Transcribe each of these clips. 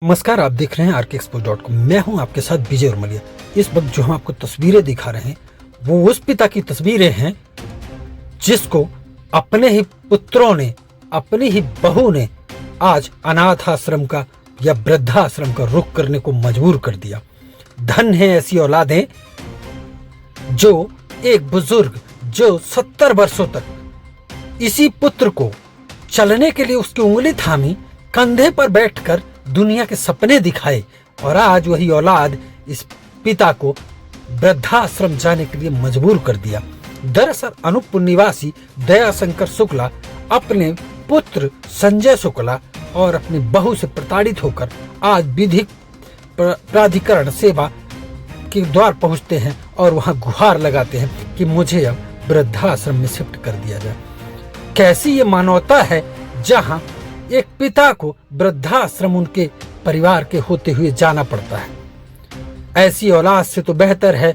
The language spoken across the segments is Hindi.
नमस्कार, आप देख रहे हैं RKExpo.com। मैं हूं आपके साथ विजय उर्मलिया। इस वक्त जो हम आपको तस्वीरें दिखा रहे हैं वो उस पिता की तस्वीरें हैं जिसको अपने ही पुत्रों ने, अपनी ही बहू ने आज अनाथ आश्रम का या वृद्धाश्रम का रुख करने को मजबूर कर दिया। धन्य है ऐसी औलादें जो एक बुजुर्ग जो 70 वर्षों तक इसी पुत्र को चलने के लिए उसकी उंगली थामी, कंधे पर बैठकर दुनिया के सपने दिखाए, और आज वही औलाद इस पिता को वृद्धाश्रम जाने के लिए मजबूर कर दिया। दरअसल अनूपपुर निवासी दयाशंकर शुक्ला अपने पुत्र संजय शुक्ला और अपनी बहू से प्रताड़ित होकर आज विधिक प्राधिकरण सेवा के द्वार पहुंचते हैं और वहां गुहार लगाते हैं कि मुझे अब वृद्धाश्रम में शिफ्ट कर दिया जाए। कैसी ये मानवता है जहां एक पिता को वृद्धाश्रम उनके परिवार के होते हुए जाना पड़ता है। ऐसी औलाद से तो बेहतर है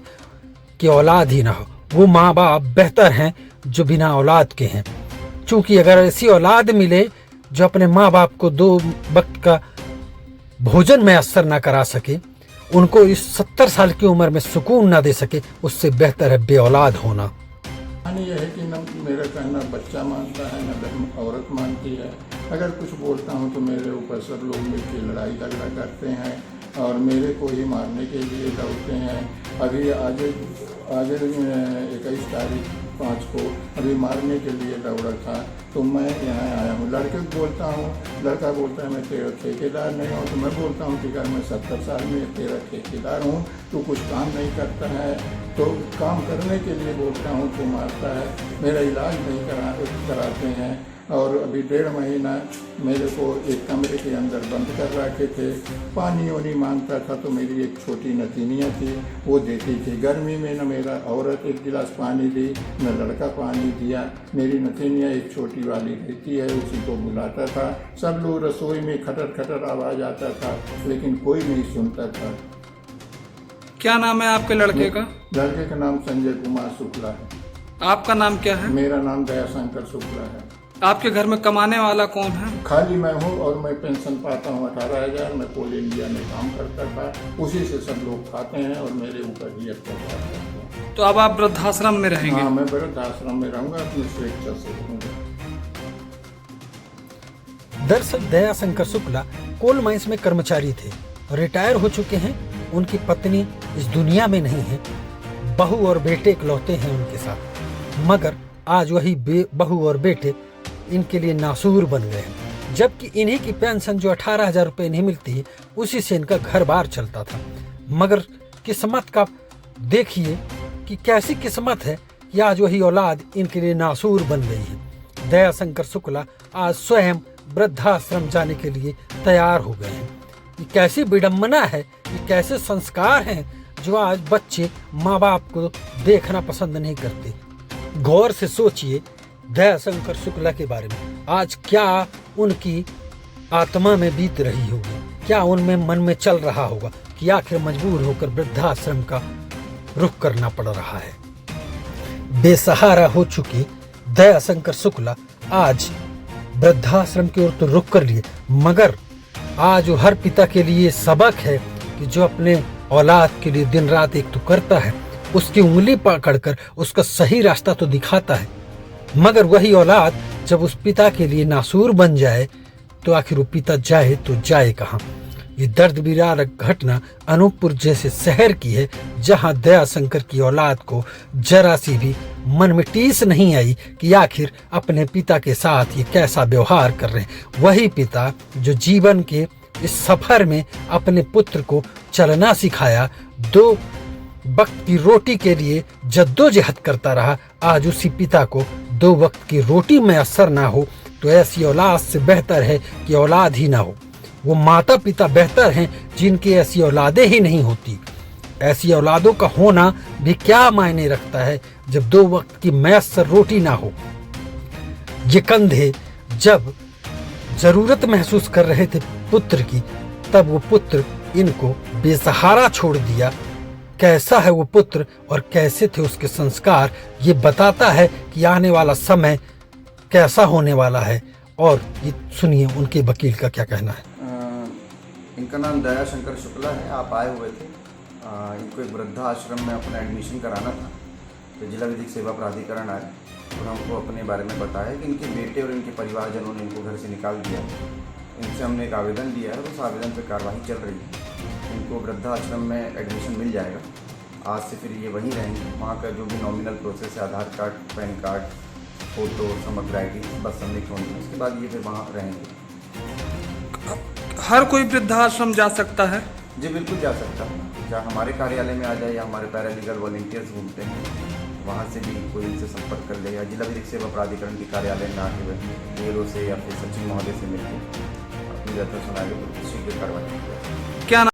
कि औलाद ही ना हो। वो माँ बाप बेहतर हैं जो बिना औलाद के हैं, क्योंकि अगर ऐसी औलाद मिले जो अपने माँ बाप को 2 वक्त का भोजन मैसर ना करा सके, उनको इस 70 साल की उम्र में सुकून ना दे सके, उससे बेहतर है बेऔलाद होना। यह है कि न मेरा कहना बच्चा मानता है न औरत मानती है। अगर कुछ बोलता हूँ तो मेरे ऊपर सब लोग मिलकर लड़ाई झगड़ा करते हैं और मेरे को ही मारने के लिए दौड़ते हैं। अभी आज 21 तारीख 5 को अभी मारने के लिए दौड़ा था तो मैं यहाँ आया हूँ। लड़के को बोलता हूँ, लड़का बोलता है मैं तेरा ठेकेदार नहीं हूँ, तो मैं बोलता हूँ कि अगर मैं 70 साल में तेरा ठेकेदार हूँ तो कुछ काम नहीं करता है, तो काम करने के लिए बोलता हूँ तो मारता है। मेरा इलाज नहीं कराते हैं और अभी 1.5 महीना मेरे को एक कमरे के अंदर बंद कर रखे थे। पानी वानी मांगता था तो मेरी एक छोटी नतीनियाँ थी वो देती थी। गर्मी में न मेरा औरत 1 गिलास पानी दी न लड़का पानी दिया। मेरी नतीनियाँ एक छोटी वाली रहती है, उसी को बुलाता था। सब लोग रसोई में खटर खटर आवाज़ आता था लेकिन कोई नहीं सुनता था। क्या नाम है आपके लड़के का? लड़के का नाम संजय कुमार शुक्ला है। आपका नाम क्या है? मेरा नाम दयाशंकर शुक्ला है। आपके घर में कमाने वाला कौन है? खाली मैं हूँ और मैं पेंशन पाता हूँ 18,000। मैं कोल इंडिया में काम करता था, उसी से सब लोग खाते हैं और मेरे ऊपर ही अत्याचार करते हैं। तो अब आप वृद्धाश्रम में रहेंगे? हाँ, मैं वृद्धाश्रम में रहूँगा, अपनी स्वेच्छा से रहूँगा। दरअसल दयाशंकर शुक्ला कोल माइंस में कर्मचारी थे, रिटायर हो चुके हैं। उनकी पत्नी इस दुनिया में नहीं है, बहू और बेटे इकलौते हैं उनके साथ, मगर आज वही बहू और बेटे इनके लिए नासूर बन गए हैं। जबकि इन्हीं की पेंशन जो 18,000 रुपये इन्हें मिलती है उसी से इनका घर बार चलता था। मगर किस्मत का देखिए कि कैसी किस्मत है कि आज वही औलाद इनके लिए नासूर बन गई है। दयाशंकर शुक्ला आज स्वयं वृद्धाश्रम जाने के लिए तैयार हो गए हैं। ये कैसी विडम्बना है, ये कैसे संस्कार हैं जो आज बच्चे माँ बाप को देखना पसंद नहीं करते। गौर से सोचिए दयाशंकर शुक्ला के बारे में। आज क्या उनकी आत्मा में बीत रही होगी, क्या उनमें मन में चल रहा होगा कि आखिर मजबूर होकर वृद्धाश्रम का रुख करना पड़ रहा है। बेसहारा हो चुकी दयाशंकर शुक्ला आज वृद्धाश्रम की ओर तो रुख कर लिए, मगर आज हर पिता के लिए सबक है कि जो अपने औलाद के लिए दिन रात एक तो करता है, उसकी उंगली पकड़कर उसका सही रास्ता तो दिखाता है, मगर वही औलाद जब उस पिता के लिए नासूर बन जाए तो आखिर वो पिता जाए तो जाए कहाँ। ये दर्द विदारक घटना अनूपपुर जैसे शहर की है, जहां दयाशंकर की औलाद को जरा सी भी मन में टीस नहीं आई कि आखिर अपने पिता के साथ ये कैसा व्यवहार कर रहे हैं। वही पिता जो जीवन के इस सफर में अपने पुत्र को चलना सिखाया, 2 वक्त की रोटी के लिए जद्दोजहद करता रहा, आज उसी पिता को 2 वक्त की रोटी मैसर ना हो, तो ऐसी औलाद से बेहतर है कि औलाद ही ना हो। वो माता पिता बेहतर हैं जिनकी ऐसी औलादें ही नहीं होती। ऐसी औलादों का होना भी क्या मायने रखता है जब 2 वक्त की मैसर रोटी ना हो। ये कंधे जब जरूरत महसूस कर रहे थे पुत्र की, तब वो पुत्र इनको बेसहारा छोड़ दिया। कैसा है वो पुत्र और कैसे थे उसके संस्कार, ये बताता है कि आने वाला समय कैसा होने वाला है। और ये सुनिए उनके वकील का क्या कहना है। इनका नाम दया शंकर शुक्ला है। आप आए हुए थे, इनको एक वृद्धाश्रम में अपना एडमिशन कराना था, तो जिला विधिक सेवा प्राधिकरण आए और हमको अपने बारे में बताया कि इनके बेटे और इनके परिवारजनों ने इनको घर से निकाल दिया। इनसे हमने एक आवेदन दिया है और उस आवेदन पर कार्रवाई चल रही है। इनको वृद्धाश्रम में एडमिशन मिल जाएगा। आज से फिर ये वहीं रहेंगे। वहाँ का जो भी नॉमिनल प्रोसेस है, आधार कार्ड, पैन कार्ड, फ़ोटो, समग्र ID, बस सबमिट होंगे, उसके बाद ये फिर वहाँ रहेंगे। हर कोई वृद्धाश्रम जा सकता है? जी बिल्कुल जा सकता है। चाहे हमारे कार्यालय में आ जाए या हमारे पैरालीगल वॉलंटियर्स घूमते हैं, वहाँ से भी कोई इनसे संपर्क कर ले, या जिला विधिक सेवा प्राधिकरण के कार्यालय में आके हुए DLO से या फिर सचिव महोदय से मिलकर अपनी व्यथा सुनाएंगे तो शीघ्र कार्रवाई की जाएगी। क्या